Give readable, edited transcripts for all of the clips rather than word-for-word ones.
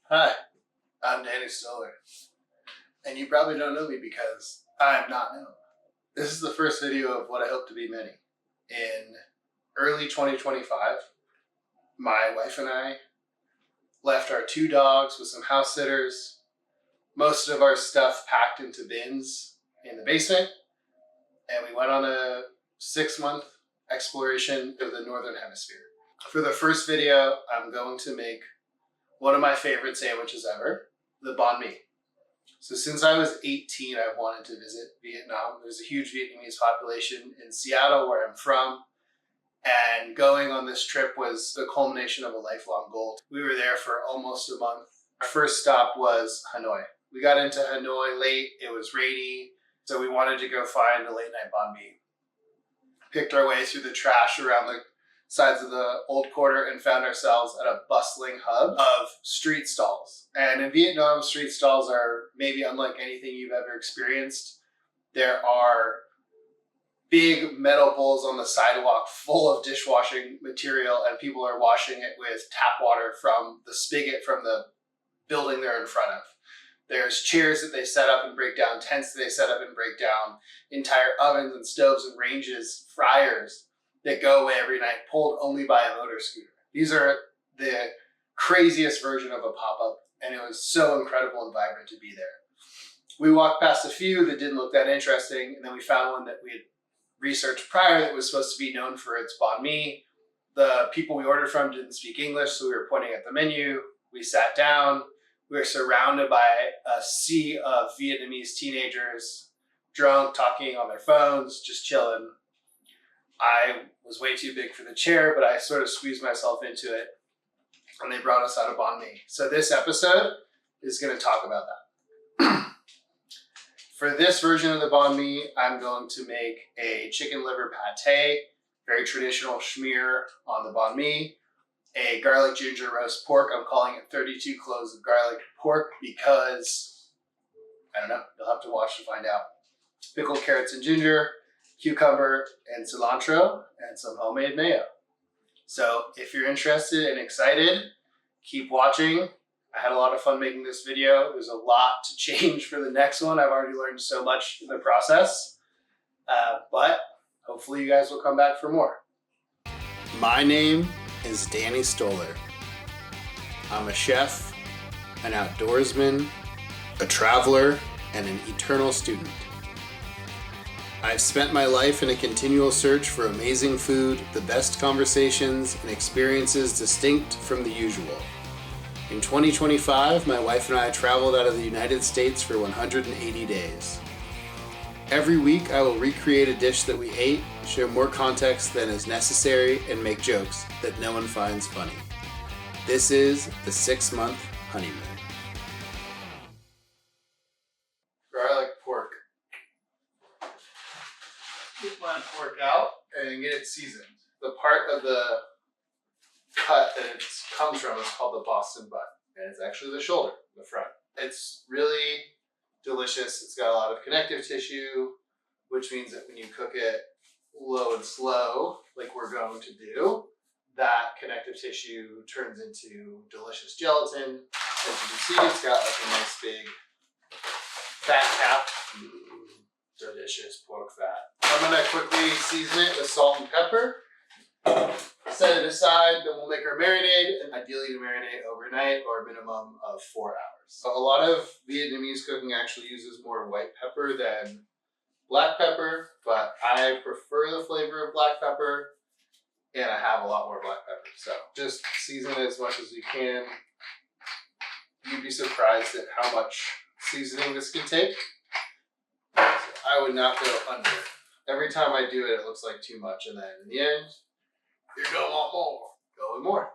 Hi, I'm Danny Stoller, and you probably don't know me because I am not known. This is the first video of what I hope to be many. In early 2025, my wife and I left our 2 dogs with some house sitters, most of our stuff packed into bins in the basement, and we went on a 6-month exploration of the Northern Hemisphere. For the first video, I'm going to make one of my favorite sandwiches ever, the banh mi. So since I was 18, I've wanted to visit Vietnam. There's a huge Vietnamese population in Seattle, where I'm from, and going on this trip was the culmination of a lifelong goal. We were there for almost a month. Our first stop was Hanoi. We got into Hanoi late, it was rainy, so we wanted to go find a late night banh mi. Picked our way through the trash around the sides of the old quarter and found ourselves at a bustling hub of street stalls. And in Vietnam, street stalls are maybe unlike anything you've ever experienced. There are big metal bowls on the sidewalk full of dishwashing material, and people are washing it with tap water from the spigot from the building they're in front of. There's chairs that they set up and break down, tents that they set up and break down, entire ovens and stoves and ranges, fryers that go away every night, pulled only by a motor scooter. These are the craziest version of a pop-up, and it was so incredible and vibrant to be there. We walked past a few that didn't look that interesting, and then we found one that we had researched prior that was supposed to be known for its banh mi. The people we ordered from didn't speak English, so we were pointing at the menu. We sat down. We were surrounded by a sea of Vietnamese teenagers, drunk, talking on their phones, just chilling. I was way too big for the chair, but I sort of squeezed myself into it, and they brought us out a banh mi. So this episode is going to talk about that. For this version of the banh mi, I'm going to make a chicken liver pate, very traditional schmear on the banh mi, a garlic ginger roast pork. I'm calling it 32 cloves of garlic pork because, I don't know, you'll have to watch to find out. Pickled carrots and ginger, cucumber and cilantro, and some homemade mayo. So if you're interested and excited, keep watching. I had a lot of fun making this video. There's a lot to change for the next one. I've already learned so much in the process, but hopefully you guys will come back for more. My name is Danny Stoller. I'm a chef, an outdoorsman, a traveler, and an eternal student. I've spent my life in a continual search for amazing food, the best conversations, and experiences distinct from the usual. In 2025, my wife and I traveled out of the United States for 180 days. Every week, I will recreate a dish that we ate, share more context than is necessary, and make jokes that no one finds funny. This is the 6-month honeymoon. Garlic pork. Get my pork out and get it seasoned. The part of the cut that it comes from is called the Boston butt, and it's actually the shoulder, the front. It's really delicious. It's got a lot of connective tissue, which means that when you cook it low and slow, like we're going to do, that connective tissue turns into delicious gelatin. As you can see, it's got like a nice big fat cap. Delicious pork fat. I'm gonna quickly season it with salt and pepper. Set it aside, then we'll make our marinade, and ideally to marinate overnight or a minimum of 4 hours. So a lot of Vietnamese cooking actually uses more white pepper than black pepper, but I prefer the flavor of black pepper, and I have a lot more black pepper. So just season it as much as you can. You'd be surprised at how much seasoning this can take. So I would not go under. Every time I do it, it looks like too much, and then in the end, you're gonna want more. Go with more.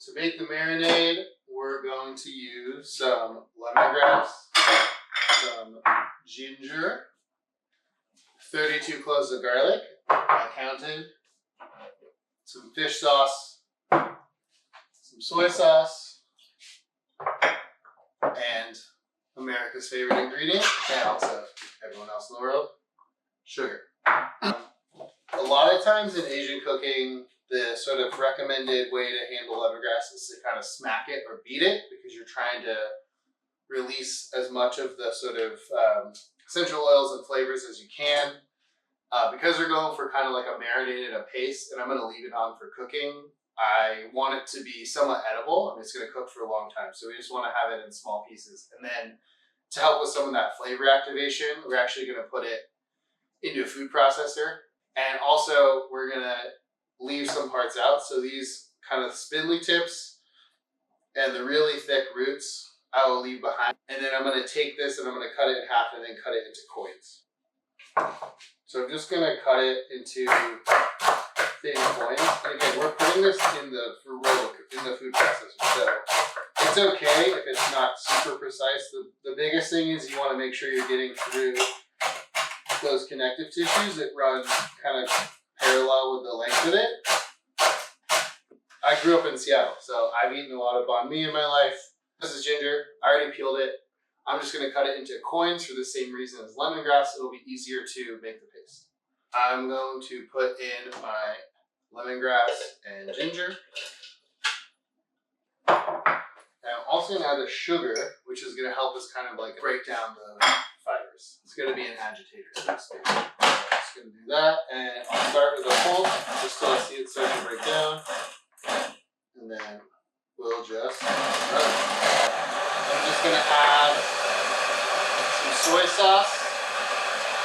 To make the marinade, we're going to use some lemongrass, some ginger, 32 cloves of garlic, I counted, some fish sauce, some soy sauce, and America's favorite ingredient, and also everyone else in the world, sugar. A lot of times in Asian cooking, the sort of recommended way to handle lemongrass is to kind of smack it or beat it, because you're trying to release as much of the sort of essential oils and flavors as you can. Because we're going for kind of like a marinated a paste, and I'm going to leave it on for cooking, I want it to be somewhat edible. I mean, it's going to cook for a long time, so we just want to have it in small pieces. And then to help with some of that flavor activation, we're actually going to put it into a food processor. And also, we're going to leave some parts out. So these kind of spindly tips and the really thick roots, I will leave behind. And then I'm going to take this and I'm going to cut it in half and then cut it into coins. So I'm just going to cut it into thin coins. And again, we're putting this in the food processor. So it's okay if it's not super precise. The biggest thing is you want to make sure you're getting through those connective tissues that run kind of parallel with the length of it. I grew up in Seattle, so I've eaten a lot of banh mi in my life. This is ginger. I already peeled it. I'm just going to cut it into coins for the same reason as lemongrass. It'll be easier to make the paste. I'm going to put in my lemongrass and ginger. And I'm also going to add the sugar, which is going to help us kind of like break down the fibers. It's going to be an agitator, so to speak. So I'm just going to do that, and I'll start with a pulp just till I see it start to break down. And then we'll just rub it. I'm just going to add some soy sauce,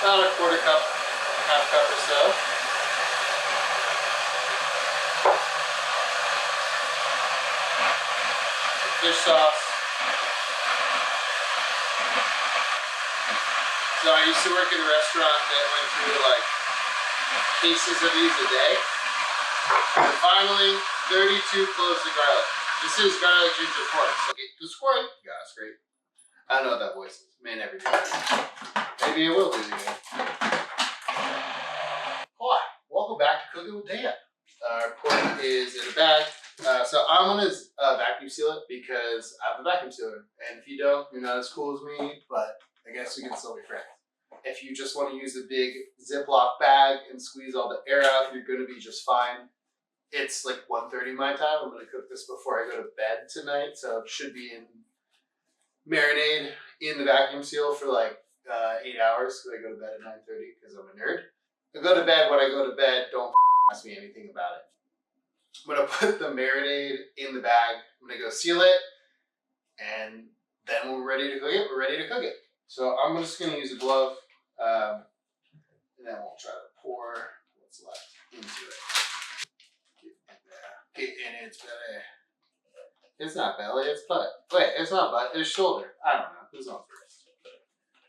about a quarter cup, half cup or so. Some fish sauce. So I used to work in a restaurant that went through like cases of these a day. And finally, 32 cloves of garlic. This is garlic ginger pork. So get the squirt. Yeah, it's great. I don't know what that voice is. May never do it. Maybe it will do it again. Hi, welcome back to Cooking with Dan. Our pork is in a bag. So I'm going to vacuum seal it because I have a vacuum sealer. And if you don't, you're not as cool as me, but I guess we can still be friends. If you just want to use a big Ziploc bag and squeeze all the air out, you're going to be just fine. It's like 1:30 my time. I'm going to cook this before I go to bed tonight, so it should be in marinade in the vacuum seal for like 8 hours, because I go to bed at 9:30 because I'm a nerd. I go to bed when I go to bed. Don't ask me anything about it. I'm going to put the marinade in the bag. I'm going to go seal it, and then when we're ready to cook it, we're ready to cook it. So I'm just going to use a glove, and then we'll try to pour what's left into it. Get in its belly. It's not belly, it's butt. Wait, it's not butt, it's shoulder. I don't know. Who's on first?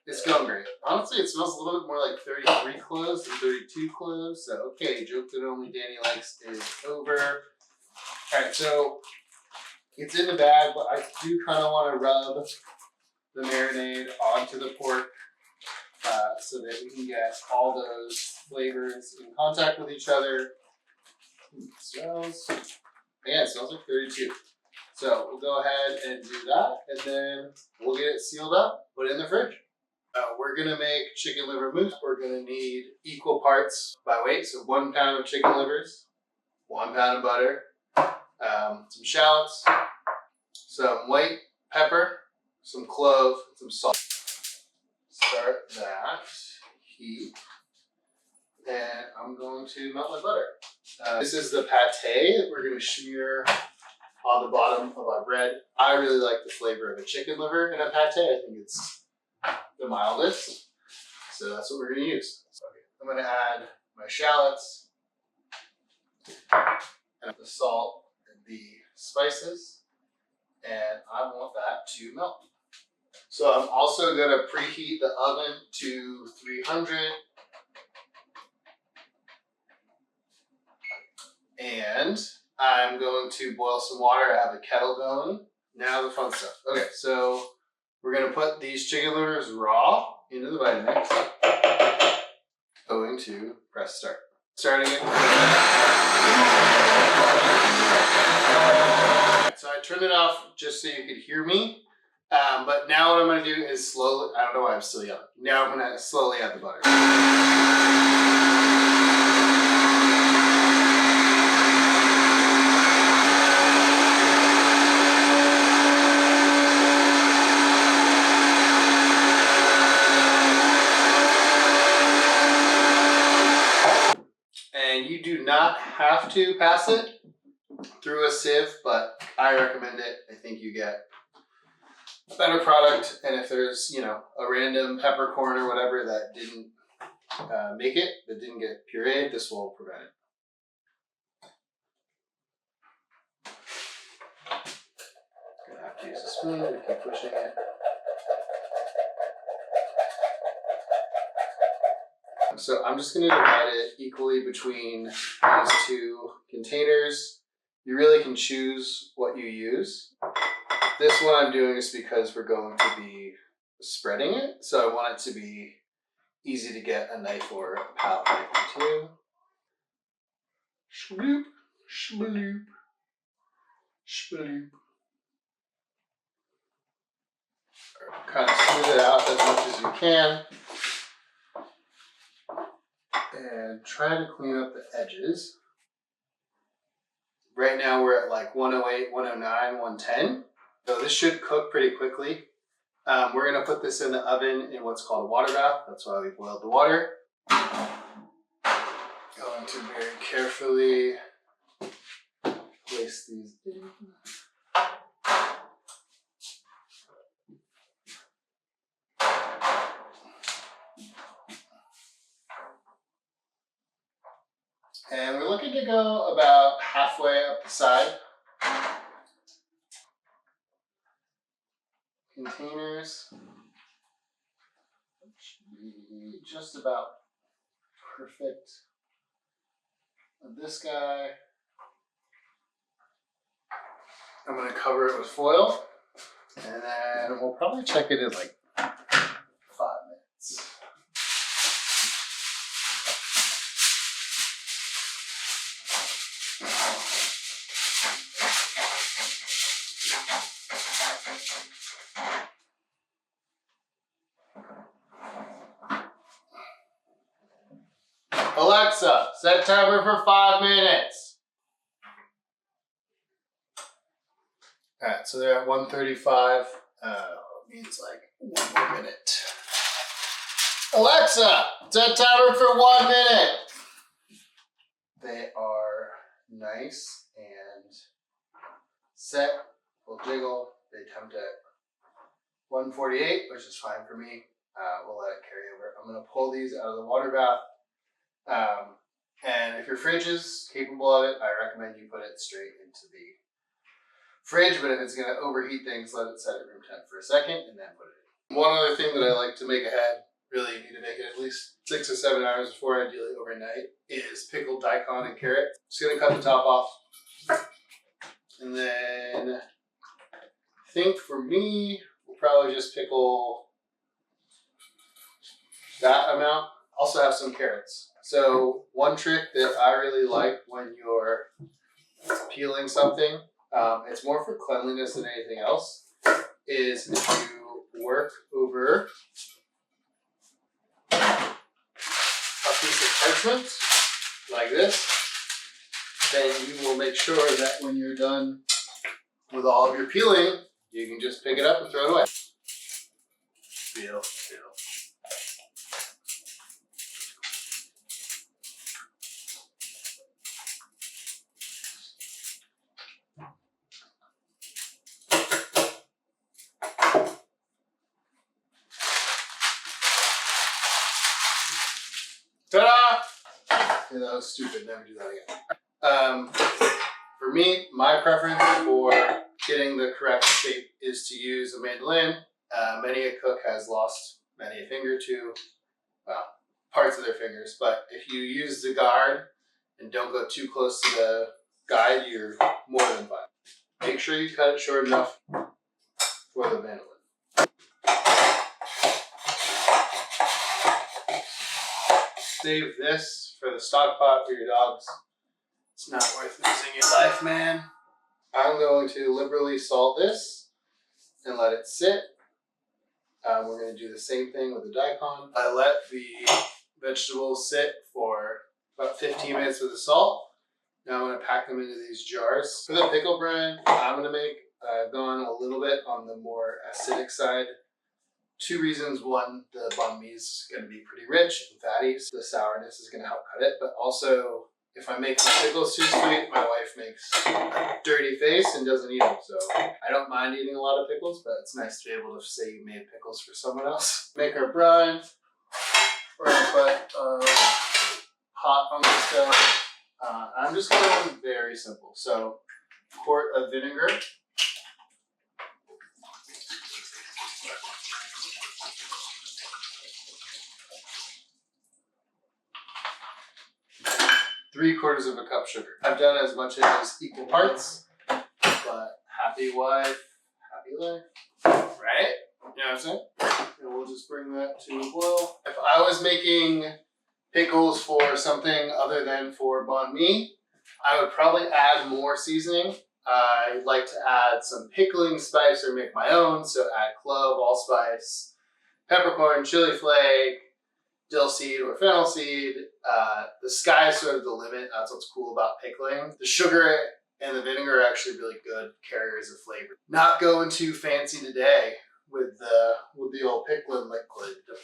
It's going great. Honestly, it smells a little bit more like 33 cloves than 32 cloves. So, okay, joke that only Danny likes is over. Alright, so it's in the bag, but I do kind of want to rub the marinade onto the pork so that we can get all those flavors in contact with each other. It smells, yeah, it smells like 32. So we'll go ahead and do that, and then we'll get it sealed up, put it in the fridge. We're gonna make chicken liver mousse. We're gonna need equal parts by weight, so 1 pound of chicken livers, 1 pound of butter, some shallots, some white pepper, some clove, and some salt. Start that heat, and I'm going to melt my butter. This is the pate that we're going to smear on the bottom of our bread. I really like the flavor of a chicken liver in a pate. I think it's the mildest. So that's what we're going to use. So I'm going to add my shallots, and the salt and the spices, and I want that to melt. So I'm also going to preheat the oven to 300. And I'm going to boil some water. I have a kettle going. Now the fun stuff. Okay, so we're going to put these chicken livers raw into the Vitamix. Going to press start. Starting it. So I turned it off just so you could hear me. But now what I'm going to do is slowly, I don't know why I'm still yelling. Now I'm going to slowly add the butter. have to pass it through a sieve, but I recommend it. I think you get a better product, and if there's, you know, a random peppercorn or whatever that didn't make it, that didn't get pureed, this will prevent it. Gonna have to use a spoon to keep pushing it. So I'm just gonna divide it equally between these two containers. You really can choose what you use. This one I'm doing is because we're going to be spreading it, so I want it to be easy to get a knife or a palette knife into. Shloop, shloop, shloop. Kind of smooth it out as much as you can. And try to clean up the edges. Right now we're at like 108, 109, 110. So this should cook pretty quickly. We're gonna put this in the oven in what's called a water bath. That's why we boiled the water. Going to very carefully place these in. And we're looking to go about halfway up the side. Containers should be just about perfect. And this guy, I'm going to cover it with foil, and then we'll probably check it in like 5 minutes. Alexa, set timer for 5 minutes. All right, so they're at 1:35. Means like 1 more minute. Alexa, set timer for 1 minute. They are nice and set. Will jiggle. They tempt at 148, which is fine for me. We'll let it carry over. I'm going to pull these out of the water bath. And if your fridge is capable of it, I recommend you put it straight into the fridge, but if it's going to overheat things, let it set at room temp for a second and then put it in. One other thing that I like to make ahead, really you need to make it at least 6 or 7 hours before, ideally overnight, is pickled daikon and carrot. Just going to cut the top off. And then I think for me, we'll probably just pickle that amount. Also have some carrots. So one trick that I really like when you're peeling something, it's more for cleanliness than anything else, is if you work over a piece of parchment like this, then you will make sure that when you're done with all of your peeling, you can just pick it up and throw it away. Peel, peel. Ta-da! Yeah, that was stupid. Never do that again. For me, my preference for getting the correct shape is to use a mandolin. Many a cook has lost many a finger to, well, parts of their fingers. But if you use the guard and don't go too close to the guide, you're more than fine. Make sure you cut it short enough for the mandolin. Save this for the stock pot for your dogs. It's not worth losing your life, man. I'm going to liberally salt this and let it sit. We're going to do the same thing with the daikon. I let the vegetables sit for about 15 minutes with the salt. Now I'm going to pack them into these jars. For the pickle brine I'm going to make, I've gone a little bit on the more acidic side. 2 reasons. One, the banh mi is going to be pretty rich and fatty, so the sourness is going to help cut it, but also If I make my pickles too sweet, my wife makes a dirty face and doesn't eat them. So I don't mind eating a lot of pickles, but it's nice to be able to say you made pickles for someone else. Make our brine. We're gonna put hot on the stove. I'm just going very simple. So quart of vinegar. 3/4 cup sugar. I've done as much as equal parts, but happy wife, happy life, right? You know what I'm saying? And we'll just bring that to a boil. If I was making pickles for something other than for banh mi, I would probably add more seasoning. I like to add some pickling spice or make my own, so add clove, allspice, peppercorn, chili flake, dill seed or fennel seed. The sky is sort of the limit. That's what's cool about pickling. The sugar and the vinegar are actually really good carriers of flavor. Not going too fancy today with the old pickling liquid. The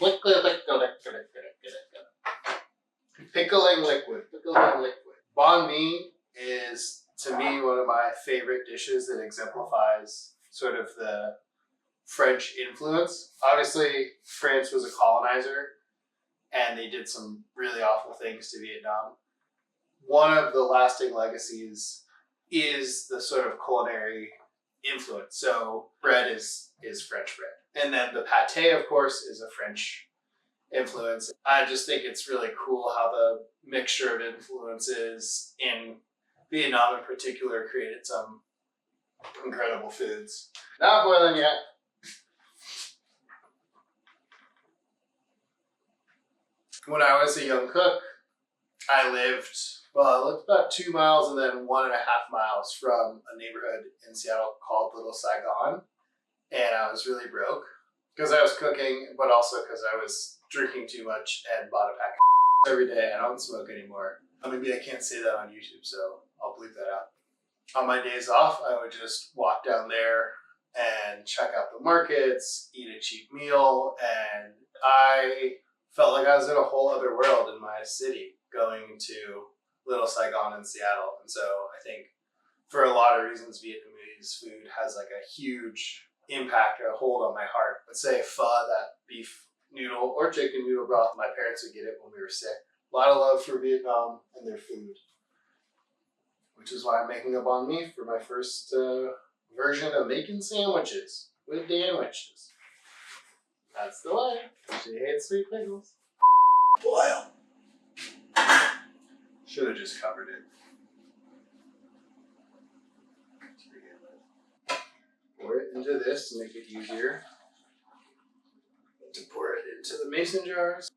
pickling liquid. Banh mi is, to me, one of my favorite dishes that exemplifies sort of the French influence. Obviously, France was a colonizer, and they did some really awful things to Vietnam. One of the lasting legacies is the sort of culinary influence. So bread is French bread. And then the pâté, of course, is a French influence. I just think it's really cool how the mixture of influences in Vietnam in particular created some incredible foods. Not boiling yet. When I was a young cook, I lived about 2 miles and then 1.5 miles from a neighborhood in Seattle called Little Saigon. And I was really broke because I was cooking, but also because I was drinking too much and bought a pack of every day. I don't smoke anymore. Maybe I can't say that on YouTube, so I'll bleep that out. On my days off, I would just walk down there and check out the markets, eat a cheap meal, and I felt like I was in a whole other world in my city going to Little Saigon in Seattle. And so I think for a lot of reasons, Vietnamese food has like a huge impact or a hold on my heart. Let's say pho, that beef noodle or chicken noodle broth, my parents would get it when we were sick. A lot of love for Vietnam and their food, which is why I'm making a banh mi for my first version of making sandwiches with sandwiches. That's the way. She hates sweet pickles. Boil. Should have just covered it. Pour it into this to make it easier to pour it into the mason jars.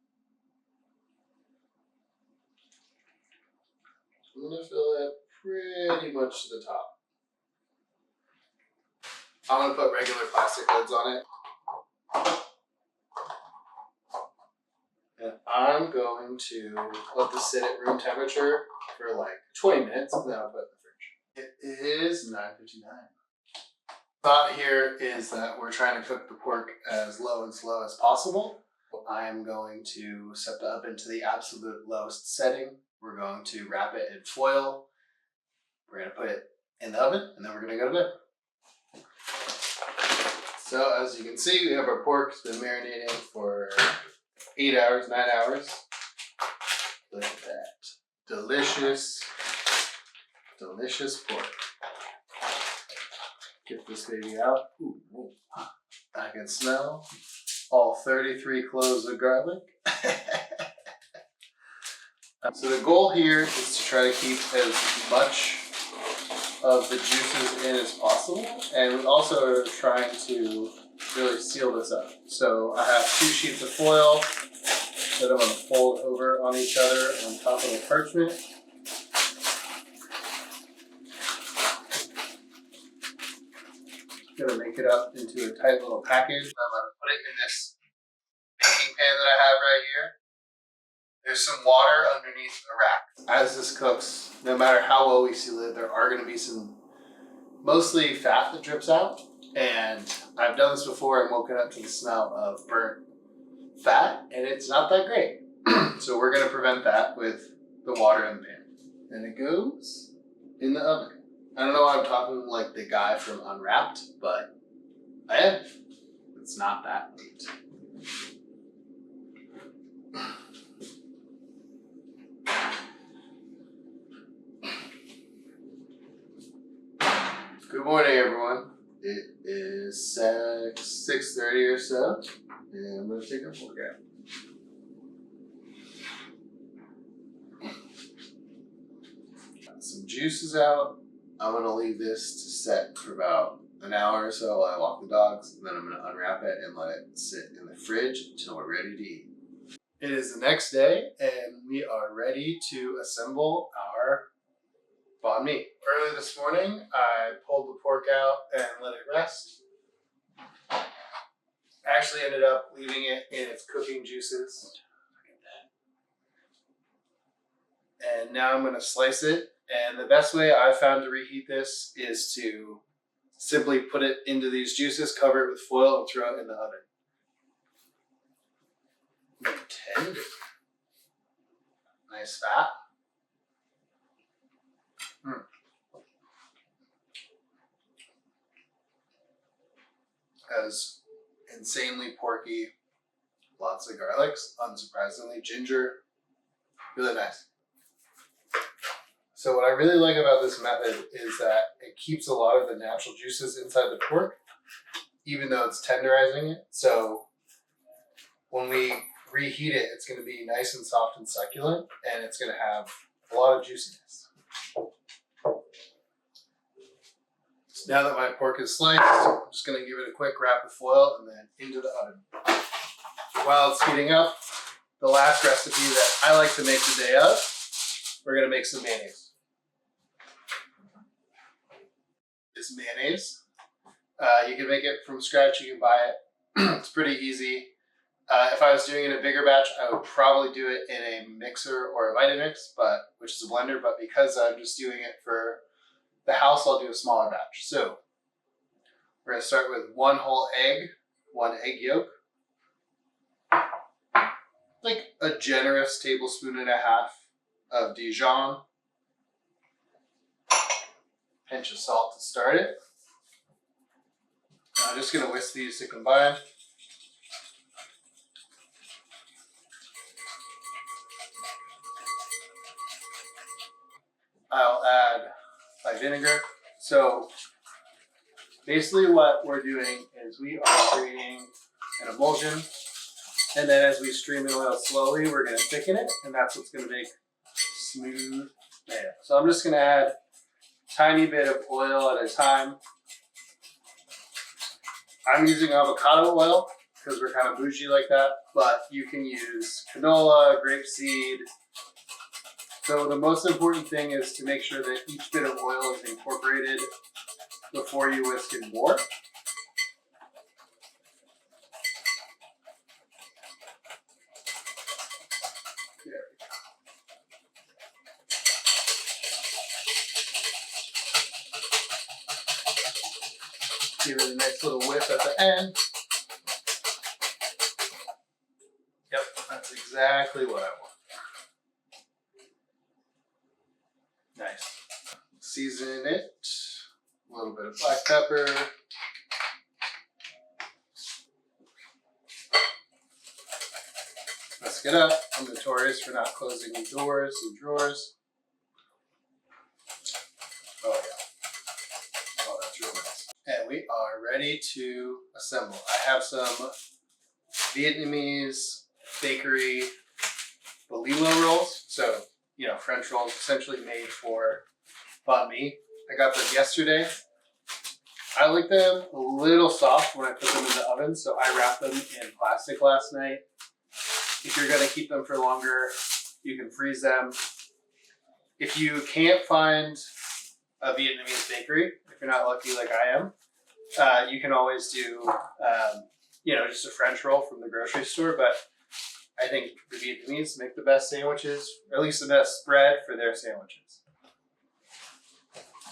I'm going to fill it pretty much to the top. I'm going to put regular plastic lids on it. And I'm going to let this sit at room temperature for like 20 minutes, and then I'll put it in the fridge. It is 9:59. Thought here is that we're trying to cook the pork as low and slow as possible. I'm going to set the oven to the absolute lowest setting. We're going to wrap it in foil. We're going to put it in the oven, and then we're going to go to bed. So as you can see, we have our pork. It's been marinating for 8 hours, 9 hours. Look at that. Delicious, delicious pork. Get this baby out. Ooh, ooh. I can smell all 33 cloves of garlic. So the goal here is to try to keep as much of the juices in as possible, and we also are trying to really seal this up. So I have 2 sheets of foil that I'm going to fold over on each other on top of the parchment. Going to make it up into a tight little package. I'm going to put it in this baking pan that I have right here. There's some water underneath a rack. As this cooks, no matter how well we seal it, there are going to be some mostly fat that drips out. And I've done this before and woken up to the smell of burnt fat, and it's not that great. So we're going to prevent that with the water in the pan. and it goes in the oven. I don't know why I'm talking like the guy from Unwrapped, but I am. It's not that late. Good morning, everyone. It is 6:30 or so, and I'm going to take a pork out. Got some juices out. I'm going to leave this to set for about an hour or so while I walk the dogs, and then I'm going to unwrap it and let it sit in the fridge until we're ready to eat. It is the next day, and we are ready to assemble our banh mi. Early this morning, I pulled the pork out and let it rest. Actually ended up leaving it in its cooking juices. And now I'm going to slice it. And the best way I've found to reheat this is to simply put it into these juices, cover it with foil, and throw it in the oven. Tender. Nice fat. Has insanely porky, lots of garlics, unsurprisingly, ginger, really nice. So what I really like about this method is that it keeps a lot of the natural juices inside the pork, even though it's tenderizing it. So when we reheat it, it's going to be nice and soft and succulent, and it's going to have a lot of juiciness. So now that my pork is sliced, I'm just going to give it a quick wrap with foil and then into the oven. While it's heating up, the last recipe that I like to make the day of, we're going to make some mayonnaise. It's mayonnaise. You can make it from scratch, you can buy it. It's pretty easy. If I was doing it in a bigger batch, I would probably do it in a mixer or a Vitamix, which is a blender, but because I'm just doing it for the house, I'll do a smaller batch. So we're going to start with 1 whole egg, 1 egg yolk, like a generous 1.5 tablespoons of Dijon, pinch of salt to start it. I'm just going to whisk these to combine. I'll add my vinegar. So basically what we're doing is we are creating an emulsion, and then as we stream in oil slowly, we're going to thicken it, and that's what's going to make smooth mayo. So I'm just going to add a tiny bit of oil at a time. I'm using avocado oil because we're kind of bougie like that, but you can use canola, grapeseed. So the most important thing is to make sure that each bit of oil is incorporated before you whisk in more. There we go. Give it a nice little whisk at the end. Yep, that's exactly what I want. Nice. Season it. A little bit of black pepper. Whisk it up. I'm notorious for not closing the doors and drawers. Oh yeah. Oh, that's real nice. And we are ready to assemble. I have some Vietnamese bakery bolillo rolls. So, you know, French rolls essentially made for banh mi. I got them yesterday. I like them a little soft when I put them in the oven, so I wrapped them in plastic last night. If you're going to keep them for longer, you can freeze them. If you can't find a Vietnamese bakery, if you're not lucky like I am, you can always do, you know, just a French roll from the grocery store, but I think the Vietnamese make the best sandwiches, or at least the best spread for their sandwiches.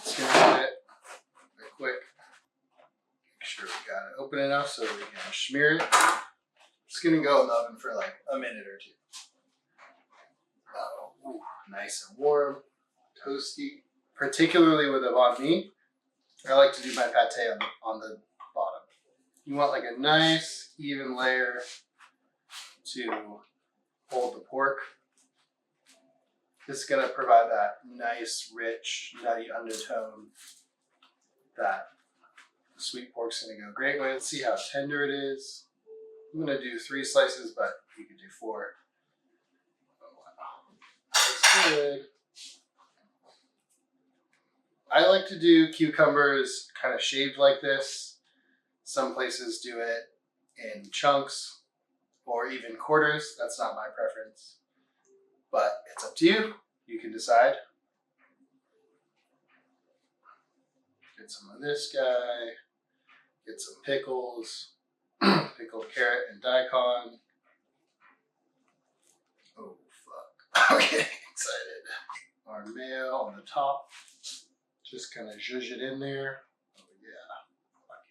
Just gonna give it a quick, make sure we got it open enough so we can smear it. It's gonna go in the oven for like a minute or two. Oh, ooh, nice and warm. toasty, particularly with a banh mi. I like to do my pate on the bottom. You want like a nice even layer to hold the pork. This is gonna provide that nice, rich, nutty undertone that the sweet pork's gonna go great with. See how tender it is. I'm gonna do 3 slices, but you could do 4. Oh, wow. That's good. I like to do cucumbers kind of shaved like this. Some places do it in chunks or even quarters. That's not my preference, but it's up to you. You can decide. Get some of this guy. Get some pickles. Pickled carrot and daikon. Oh, fuck. I'm getting excited. Our mayo on the top. Just kind of zhuzh it in there. Oh, yeah. Fuck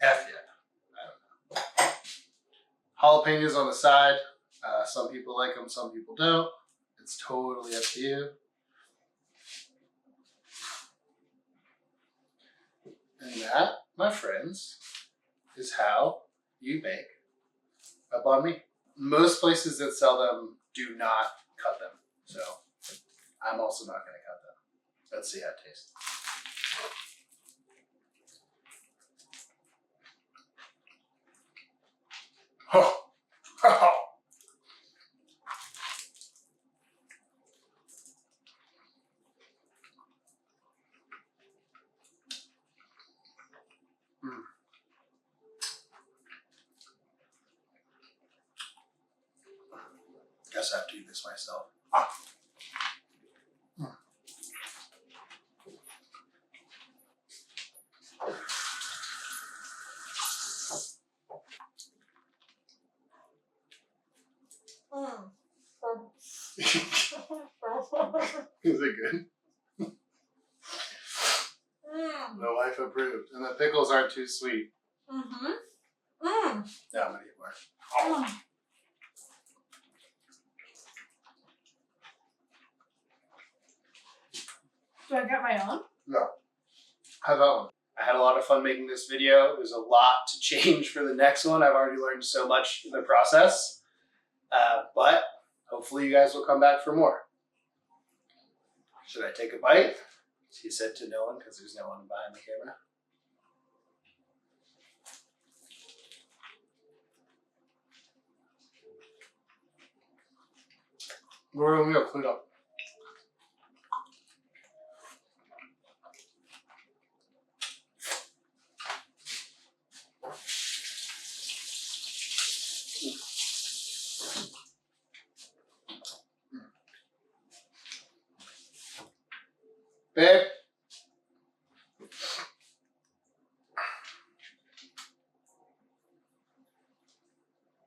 yeah. F yeah. I don't know. Jalapenos on the side. Some people like them, some people don't. It's totally up to you. And that, my friends, is how you make a banh mi. Most places that sell them do not cut them, so I'm also not going to cut them. Let's see how it tastes. Oh. Oh. Guess I have to eat this myself. Is it good? The wife approved. And the pickles aren't too sweet. Mm-hmm. Mm. Yeah, I'm gonna eat more. Oh. Do I get my own? No. How about one? I had a lot of fun making this video. There's a lot to change for the next one. I've already learned so much in the process. But hopefully you guys will come back for more. Should I take a bite? He said to no one because there's no one behind the camera. We're going to clean up. Babe?